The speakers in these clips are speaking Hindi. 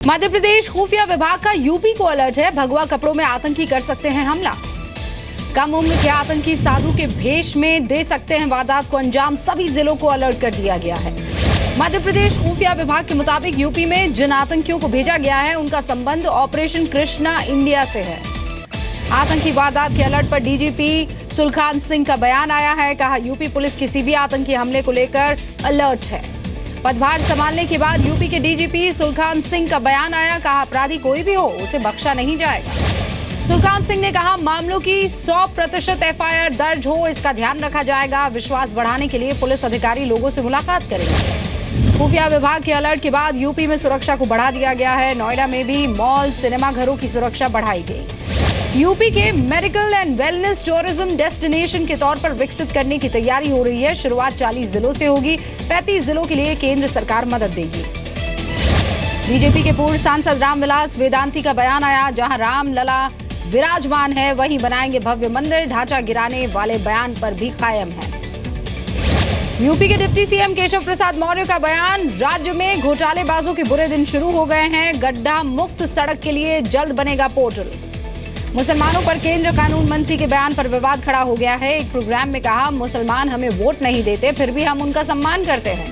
मध्य प्रदेश खुफिया विभाग का यूपी को अलर्ट है। भगवा कपड़ों में आतंकी कर सकते हैं हमला। कम उम्र के आतंकी साधु के भेष में दे सकते हैं वारदात को अंजाम। सभी जिलों को अलर्ट कर दिया गया है। मध्य प्रदेश खुफिया विभाग के मुताबिक यूपी में जिन आतंकियों को भेजा गया है उनका संबंध ऑपरेशन कृष्णा इंडिया से है। आतंकी वारदात के अलर्ट पर डीजीपी सुलखान सिंह का बयान आया है। कहा, यूपी पुलिस किसी भी आतंकी हमले को लेकर अलर्ट है। पदभार संभालने के बाद यूपी के डीजीपी सुलखान सिंह का बयान आया। कहा, अपराधी कोई भी हो उसे बख्शा नहीं जाएगा। सुलखान सिंह ने कहा, मामलों की 100% एफआईआर दर्ज हो इसका ध्यान रखा जाएगा। विश्वास बढ़ाने के लिए पुलिस अधिकारी लोगों से मुलाकात करेंगे। खुफिया विभाग के अलर्ट के बाद यूपी में सुरक्षा को बढ़ा दिया गया है। नोएडा में भी मॉल, सिनेमाघरों की सुरक्षा बढ़ाई गई। यूपी के medical and wellness tourism destination के तौर पर विकसित करने की तैयारी हो रही है। शुरुआत 40 जिलों से होगी। 35 जिलों के लिए केंद्र सरकार मदद देगी। बीजेपी के पूर्व सांसद रामविलास वेदांती का बयान आया। जहां रामलला विराजमान है वहीं बनाएंगे भव्य मंदिर। ढांचा गिराने वाले बयान पर भी कायम है। यूपी के डिप्टी सीएम केशव प्रसाद मौर्य का बयान। राज्य में घोटालेबाजों के बुरे दिन शुरू हो गए हैं। गड्ढा मुक्त सड़क के लिए जल्द बनेगा पोर्टल। मुसलमानों पर केंद्र कानून मंत्री के बयान पर विवाद खड़ा हो गया है। एक प्रोग्राम में कहा, मुसलमान हमें वोट नहीं देते फिर भी हम उनका सम्मान करते हैं।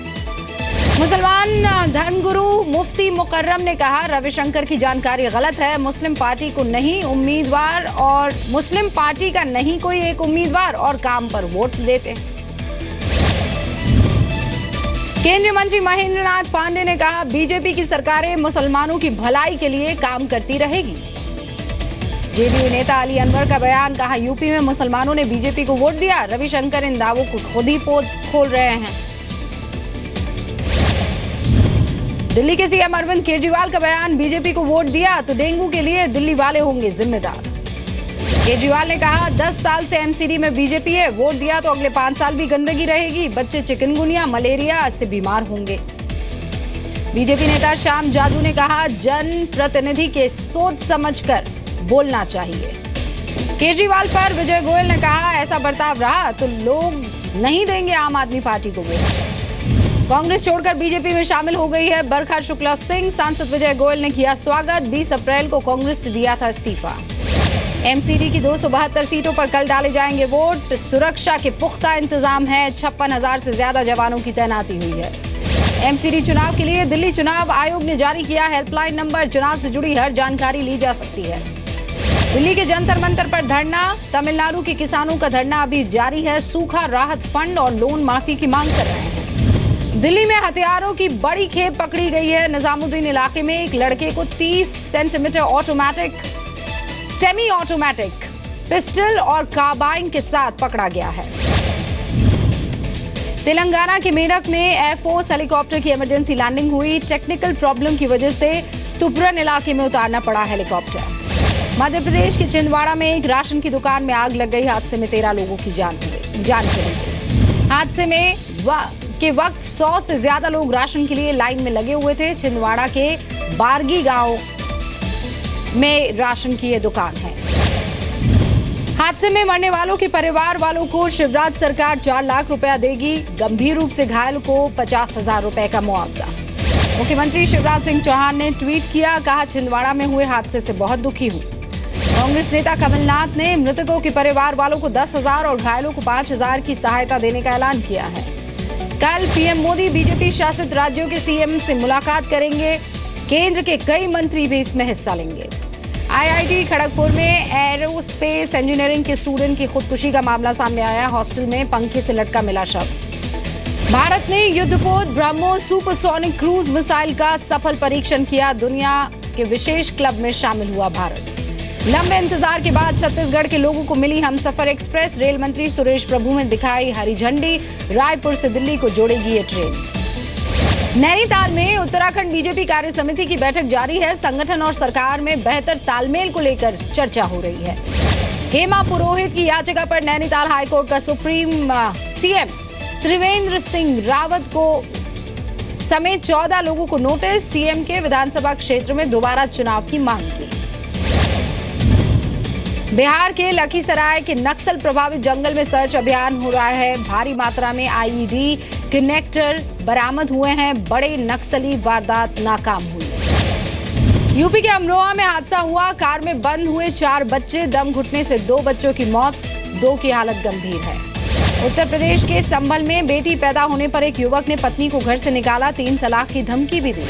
मुसलमान धर्मगुरु मुफ्ती मुकर्रम ने कहा, रविशंकर की जानकारी गलत है। मुस्लिम पार्टी को नहीं उम्मीदवार और मुस्लिम पार्टी का नहीं कोई एक उम्मीदवार और काम पर वोट देते। केंद्रीय मंत्री महेंद्र नाथ पांडे ने कहा, बीजेपी की सरकारें मुसलमानों की भलाई के लिए काम करती रहेगी। जेडीयू नेता अली अनवर का बयान। कहा, यूपी में मुसलमानों ने बीजेपी को वोट दिया। रविशंकर इन दावों को खुद ही पोल खोल रहे हैं। दिल्ली के सीएम अरविंद केजरीवाल का बयान। बीजेपी को वोट दिया तो डेंगू के लिए दिल्ली वाले होंगे जिम्मेदार। केजरीवाल ने कहा, 10 साल से एमसीडी में बीजेपी है। वोट दिया तो अगले 5 साल भी गंदगी रहेगी। बच्चे चिकनगुनिया, मलेरिया से बीमार होंगे। बीजेपी नेता श्याम जाजू ने कहा, जन प्रतिनिधि के सोच समझकर बोलना चाहिए। केजरीवाल पर विजय गोयल ने कहा, ऐसा बर्ताव रहा तो लोग नहीं देंगे आम आदमी पार्टी को वोट। कांग्रेस छोड़कर बीजेपी में शामिल हो गई है बरखा शुक्ला सिंह। सांसद विजय गोयल ने किया स्वागत। 20 अप्रैल को कांग्रेस से दिया था इस्तीफा। एमसीडी की 272 सीटों पर कल डाले जाएंगे वोट। सुरक्षा के पुख्ता इंतजाम है। 56,000 से ज्यादा जवानों की तैनाती हुई है। एमसीडी चुनाव के लिए दिल्ली चुनाव आयोग ने जारी किया हेल्पलाइन नंबर। चुनाव से जुड़ी हर जानकारी ली जा सकती है। दिल्ली के जंतर मंतर पर धरना। तमिलनाडु के किसानों का धरना अभी जारी है। सूखा राहत फंड और लोन माफी की मांग कर रहे हैं। दिल्ली में हथियारों की बड़ी खेप पकड़ी गई है। निजामुद्दीन इलाके में एक लड़के को 30 centimetre automatic, semi automatic pistol और कार्बाइन के साथ पकड़ा गया है। तेलंगाना के मेरठ में एयरफोर्स हेलीकॉप्टर की इमरजेंसी लैंडिंग हुई। टेक्निकल प्रॉब्लम की वजह से तुपरन इलाके में उतारना पड़ा हेलीकॉप्टर। मध्य प्रदेश के छिंदवाड़ा में एक राशन की दुकान में आग लग गई। हादसे में 13 लोगों की जान चली गई। हादसे में के वक्त 100 से ज्यादा लोग राशन के लिए लाइन में लगे हुए थे। छिंदवाड़ा के बारगी गांव में राशन की ये दुकान है। हादसे में मरने वालों के परिवार वालों को शिवराज सरकार 4 लाख रुपया देगी। गंभीर रूप से घायल को 50,000 रुपए का मुआवजा। मुख्यमंत्री शिवराज सिंह चौहान ने ट्वीट किया। कहा, छिंदवाड़ा में हुए हादसे से बहुत दुखी हूं। कांग्रेस नेता कमलनाथ ने मृतकों के परिवार वालों को 10,000 और घायलों को 5,000 की सहायता देने का ऐलान किया है। कल पीएम मोदी बीजेपी शासित राज्यों के सीएम से मुलाकात करेंगे। केंद्र के कई मंत्री भी इसमें हिस्सा लेंगे। आईआईटी खड़गपुर में एरोस्पेस इंजीनियरिंग के स्टूडेंट की खुदकुशी का मामला सामने आया। हॉस्टल में पंखे से लटका मिला शव। भारत ने युद्धपोत ब्रह्मोस सुपरसोनिक क्रूज मिसाइल का सफल परीक्षण किया। दुनिया के विशेष क्लब में शामिल हुआ भारत। लंबे इंतजार के बाद छत्तीसगढ़ के लोगों को मिली हमसफर एक्सप्रेस। रेल मंत्री सुरेश प्रभु ने दिखाई हरी झंडी। रायपुर से दिल्ली को जोड़ेगी ये ट्रेन। नैनीताल में उत्तराखंड बीजेपी कार्य समिति की बैठक जारी है। संगठन और सरकार में बेहतर तालमेल को लेकर चर्चा हो रही है। हेमा पुरोहित की याचिका पर नैनीताल हाईकोर्ट का सुप्रीम सीएम त्रिवेंद्र सिंह रावत को समेत 14 लोगों को नोटिस। सीएम के विधानसभा क्षेत्र में दोबारा चुनाव की मांग की। बिहार के लखीसराय के नक्सल प्रभावित जंगल में सर्च अभियान हो रहा है। भारी मात्रा में आईईडी कनेक्टर बरामद हुए हैं। बड़े नक्सली वारदात नाकाम हुई। यूपी के अमरोहा में हादसा हुआ। कार में बंद हुए 4 बच्चे, दम घुटने से 2 बच्चों की मौत, 2 की हालत गंभीर है। उत्तर प्रदेश के संभल में बेटी पैदा होने पर एक युवक ने पत्नी को घर से निकाला, 3 तलाक की धमकी भी दी।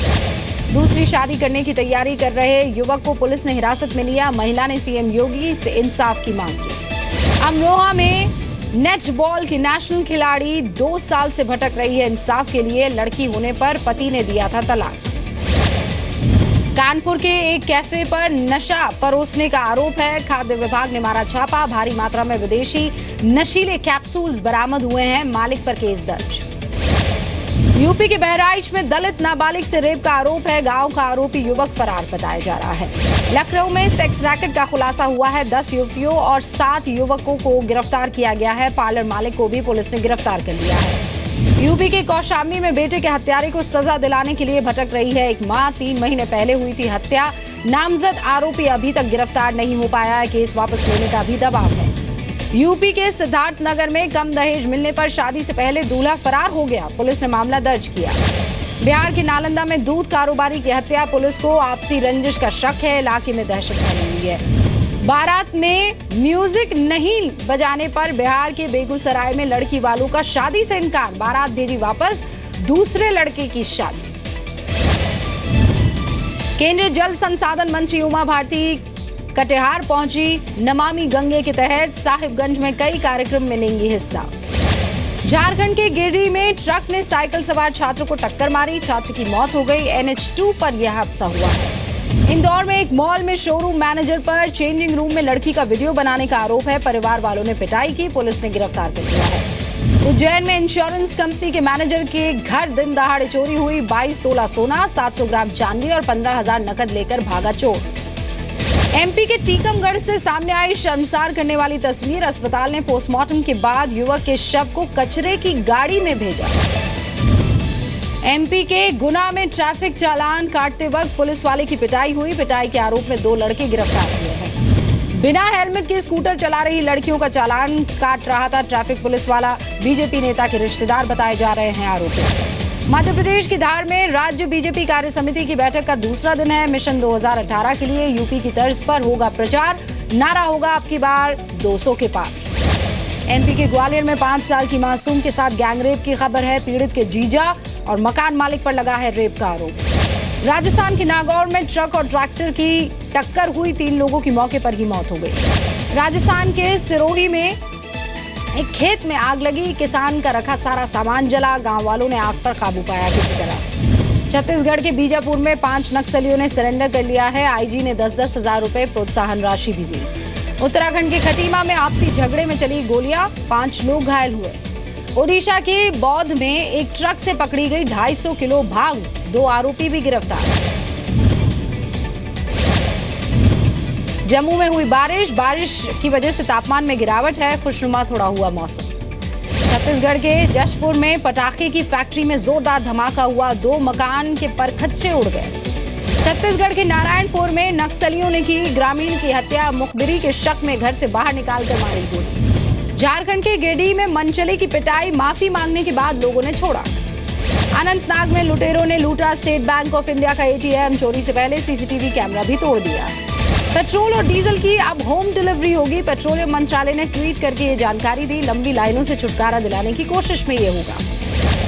दूसरी शादी करने की तैयारी कर रहे युवक को पुलिस ने हिरासत में लिया। महिला ने सीएम योगी से इंसाफ की मांग की। अमरोहा में नेट बॉल की नेशनल खिलाड़ी 2 साल से भटक रही है इंसाफ के लिए। लड़की होने पर पति ने दिया था तलाक। कानपुर के एक कैफे पर नशा परोसने का आरोप है। खाद्य विभाग ने मारा छापा, भारी मात्रा में विदेशी नशीले कैप्सूल्स बरामद हुए हैं। मालिक पर केस दर्ज। यूपी के बहराइच में दलित नाबालिग से रेप का आरोप है। गांव का आरोपी युवक फरार बताया जा रहा है। लखनऊ में सेक्स रैकेट का खुलासा हुआ है। 10 युवतियों और 7 युवकों को गिरफ्तार किया गया है। पार्लर मालिक को भी पुलिस ने गिरफ्तार कर लिया है। यूपी के कौशाम्बी में बेटे के हत्यारे को सजा दिलाने के लिए भटक रही है एक मां। 3 महीने पहले हुई थी हत्या। नामजद आरोपी अभी तक गिरफ्तार नहीं हो पाया है। केस वापस लेने का भी दबाव है। यूपी के सिद्धार्थनगर में कम दहेज मिलने पर शादी से पहले दूल्हा फरार हो गया। पुलिस ने मामला दर्ज किया। बिहार के नालंदा में दूध कारोबारी की हत्या, पुलिस को आपसी रंजिश का शक है। इलाके में दहशत फैली हुई है। बारात में म्यूजिक नहीं बजाने पर बिहार के बेगूसराय में लड़की वालों का शादी से इनकार। बारात भेजी वापस, दूसरे लड़के की शादी। केंद्रीय जल संसाधन मंत्री उमा भारती कटिहार पहुंची। नमामि गंगे के तहत साहिबगंज में कई कार्यक्रम में लेंगी हिस्सा। झारखंड के गिरिडीह में ट्रक ने साइकिल सवार छात्र को टक्कर मारी, छात्र की मौत हो गई। NH2 पर यह हादसा हुआ है। इंदौर में एक मॉल में शोरूम मैनेजर पर चेंजिंग रूम में लड़की का वीडियो बनाने का आरोप है। परिवार वालों ने पिटाई की, पुलिस ने गिरफ्तार कर लिया है। उज्जैन में इंश्योरेंस कंपनी के मैनेजर के घर दिन दहाड़े चोरी हुई। 22 तोला सोना, 700 ग्राम चांदी और 15,000 नकद लेकर भागा चोर। MP के टीकमगढ़ से सामने आई शर्मसार करने वाली तस्वीर। अस्पताल ने पोस्टमार्टम के बाद युवक के शव को कचरे की गाड़ी में भेजा। MP के गुना में ट्रैफिक चालान काटते वक्त पुलिस वाले की पिटाई हुई। पिटाई के आरोप में 2 लड़के गिरफ्तार हुए हैं। बिना हेलमेट के स्कूटर चला रही लड़कियों का चालान काट रहा था ट्रैफिक पुलिस वाला। बीजेपी नेता के रिश्तेदार बताए जा रहे हैं आरोपी। मध्य प्रदेश की धार में राज्य बीजेपी कार्य समिति की बैठक का दूसरा दिन है। मिशन 2018 के लिए यूपी की तर्ज पर होगा प्रचार। नारा होगा अब की बार 200 के पार। MP के ग्वालियर में 5 साल की मासूम के साथ गैंगरेप की खबर है। पीड़ित के जीजा और मकान मालिक पर लगा है रेप का आरोप। राजस्थान के नागौर में ट्रक और ट्रैक्टर की टक्कर हुई, 3 लोगों की मौके पर ही मौत हो गई। राजस्थान के सिरोही में एक खेत में आग लगी, किसान का रखा सारा सामान जला। गांव वालों ने आग पर काबू पाया किसी तरह। छत्तीसगढ़ के बीजापुर में 5 नक्सलियों ने सरेंडर कर लिया है। IG ने 10-10 हजार रुपए प्रोत्साहन राशि भी दी। उत्तराखंड के खटीमा में आपसी झगड़े में चली गोलियां, 5 लोग घायल हुए। ओडिशा के बौद्ध में एक ट्रक से पकड़ी गई 250 किलो भांग, 2 आरोपी भी गिरफ्तार। जम्मू में हुई बारिश की वजह से तापमान में गिरावट है। खुशनुमा थोड़ा हुआ मौसम। छत्तीसगढ़ के जशपुर में पटाखे की फैक्ट्री में जोरदार धमाका हुआ, 2 मकान के परखच्चे उड़ गए। छत्तीसगढ़ के नारायणपुर में नक्सलियों ने की ग्रामीण की हत्या, मुखबिरी के शक में घर से बाहर निकालकर मारी गोली। झारखंड के गिरिडीह में मनचले की पिटाई, माफी मांगने के बाद लोगों ने छोड़ा। अनंतनाग में लुटेरों ने लूटा स्टेट बैंक ऑफ इंडिया का ATM, चोरी से पहले CCTV कैमरा भी तोड़ दिया। पेट्रोल और डीजल की अब होम डिलीवरी होगी। पेट्रोलियम मंत्रालय ने ट्वीट करके ये जानकारी दी। लंबी लाइनों से छुटकारा दिलाने की कोशिश में ये होगा।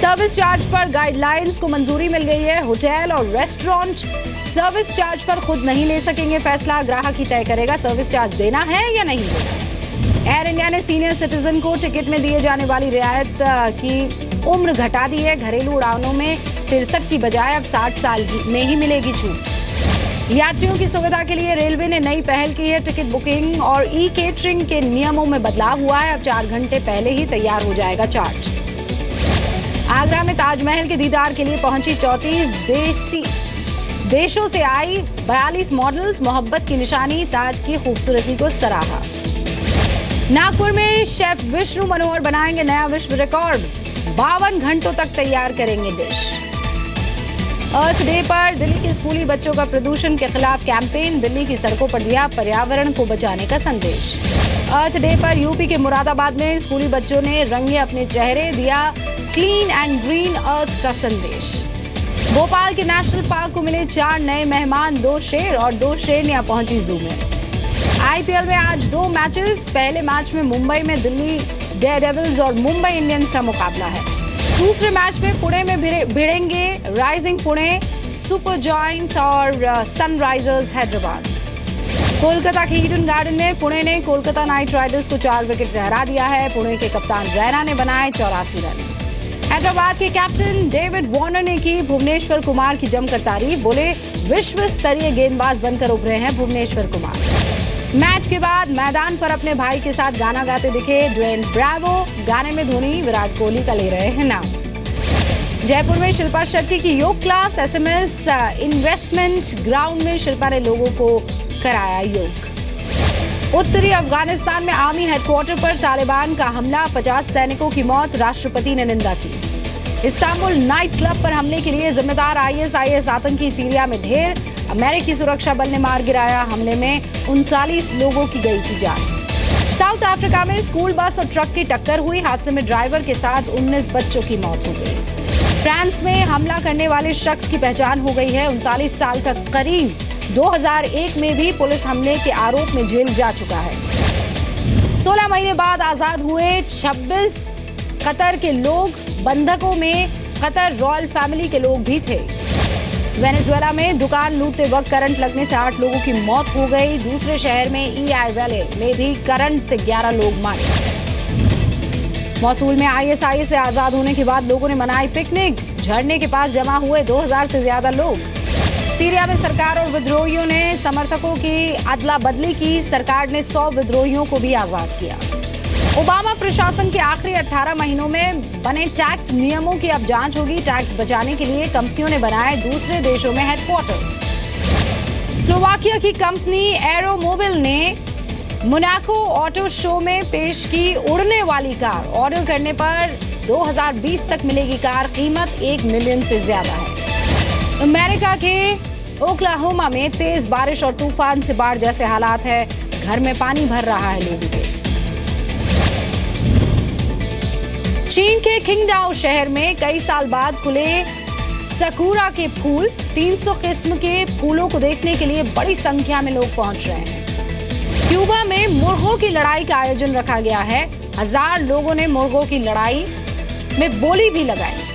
सर्विस चार्ज पर गाइडलाइंस को मंजूरी मिल गई है। होटल और रेस्टोरेंट सर्विस चार्ज पर खुद नहीं ले सकेंगे फैसला, ग्राहक ही तय करेगा सर्विस चार्ज देना है या नहीं देना। एयर इंडिया ने सीनियर सिटीजन को टिकट में दिए जाने वाली रियायत की उम्र घटा दी है। घरेलू उड़ानों में 63 की बजाय अब 60 साल में ही मिलेगी छूट। यात्रियों की सुविधा के लिए रेलवे ने नई पहल की है। टिकट बुकिंग और ई-केटरिंग के नियमों में बदलाव हुआ है। अब 4 घंटे पहले ही तैयार हो जाएगा चार्ट। आगरा में ताजमहल के दीदार के लिए पहुंची 34 देशों से आई 42 मॉडल्स। मोहब्बत की निशानी, ताज की खूबसूरती को सराहा। नागपुर में शेफ विष्णु मनोहर बनाएंगे नया विश्व रिकॉर्ड, 52 घंटों तक तैयार करेंगे डिश। अर्थ डे पर दिल्ली के स्कूली बच्चों का प्रदूषण के खिलाफ कैंपेन, दिल्ली की सड़कों पर दिया पर्यावरण को बचाने का संदेश। अर्थ डे पर यूपी के मुरादाबाद में स्कूली बच्चों ने रंगे अपने चेहरे, दिया क्लीन एंड ग्रीन अर्थ का संदेश। भोपाल के नेशनल पार्क को मिले 4 नए मेहमान, 2 शेर और 2 शेरनियां पहुंची जू में। आईपीएल में आज 2 मैचेस। पहले मैच में मुंबई में दिल्ली डेयरडेविल्स और मुंबई इंडियंस का मुकाबला है। दूसरे मैच में पुणे में भिड़ेंगे राइजिंग पुणे सुपर जॉइंट और सनराइजर्स हैदराबाद। कोलकाता के ईडन गार्डन में पुणे ने कोलकाता नाइट राइडर्स को 4 विकेट से हरा दिया है। पुणे के कप्तान रैना ने बनाए 84 रन। हैदराबाद के कैप्टन डेविड वार्नर ने की भुवनेश्वर कुमार की जमकर तारीफ। बोले, विश्व स्तरीय गेंदबाज बनकर उभरे हैं भुवनेश्वर कुमार। मैच के बाद मैदान पर अपने भाई के साथ गाना गाते दिखे ड्वेन ब्रावो। गाने में धोनी विराट कोहली का ले रहे हैं नाम। जयपुर में शिल्पा शेट्टी की योग क्लास। एसएमएस इन्वेस्टमेंट ग्राउंड में शिल्पा ने लोगों को कराया योग। उत्तरी अफगानिस्तान में आर्मी हेडक्वार्टर पर तालिबान का हमला, 50 सैनिकों की मौत, राष्ट्रपति ने निंदा की। इस्तांबुल नाइट क्लब पर हमले के लिए जिम्मेदार आईएसआईएस आतंकी सीरिया में ढेर, अमेरिकी सुरक्षा बल ने मार गिराया। हमले में 39 लोगों की गई थी जान। साउथ अफ्रीका में स्कूल बस और ट्रक की टक्कर हुई। हादसे में ड्राइवर के साथ 19 बच्चों की मौत हो गई। फ्रांस में हमला करने वाले शख्स की पहचान हो गई है। 39 साल का करीम 2001 में भी पुलिस हमले के आरोप में जेल जा चुका है। 16 महीने बाद आजाद हुए 26 कतर के लोग। बंधकों में कतर रॉयल फैमिली के लोग भी थे। वेनेजुएला में दुकान लूटते वक्त करंट लगने से 8 लोगों की मौत हो गई। दूसरे शहर में ईआई वैले में भी करंट से 11 लोग मारे। मौसूल में आईएसआईएस से आजाद होने के बाद लोगों ने मनाई पिकनिक। झरने के पास जमा हुए 2000 से ज्यादा लोग। सीरिया में सरकार और विद्रोहियों ने समर्थकों की अदला बदली की। सरकार ने 100 विद्रोहियों को भी आजाद किया। ओबामा प्रशासन के आखिरी 18 महीनों में बने टैक्स नियमों की अब जांच होगी। टैक्स बचाने के लिए कंपनियों ने बनाए दूसरे देशों में हेडक्वार्टर्स। स्लोवाकिया की कंपनी एरोमोबिल ने मोनाको ऑटो शो में पेश की उड़ने वाली कार। ऑर्डर करने पर 2020 तक मिलेगी कार। कीमत 1 मिलियन से ज्यादा है। अमेरिका के ओक्लाहोमा में तेज बारिश और तूफान से बाढ़ जैसे हालात है। घर में पानी भर रहा है लोगों के। चीन के किंगडाओ शहर में कई साल बाद खुले सकुरा के फूल। 300 किस्म के फूलों को देखने के लिए बड़ी संख्या में लोग पहुंच रहे हैं। क्यूबा में मुर्गों की लड़ाई का आयोजन रखा गया है। 1000 लोगों ने मुर्गों की लड़ाई में बोली भी लगाई।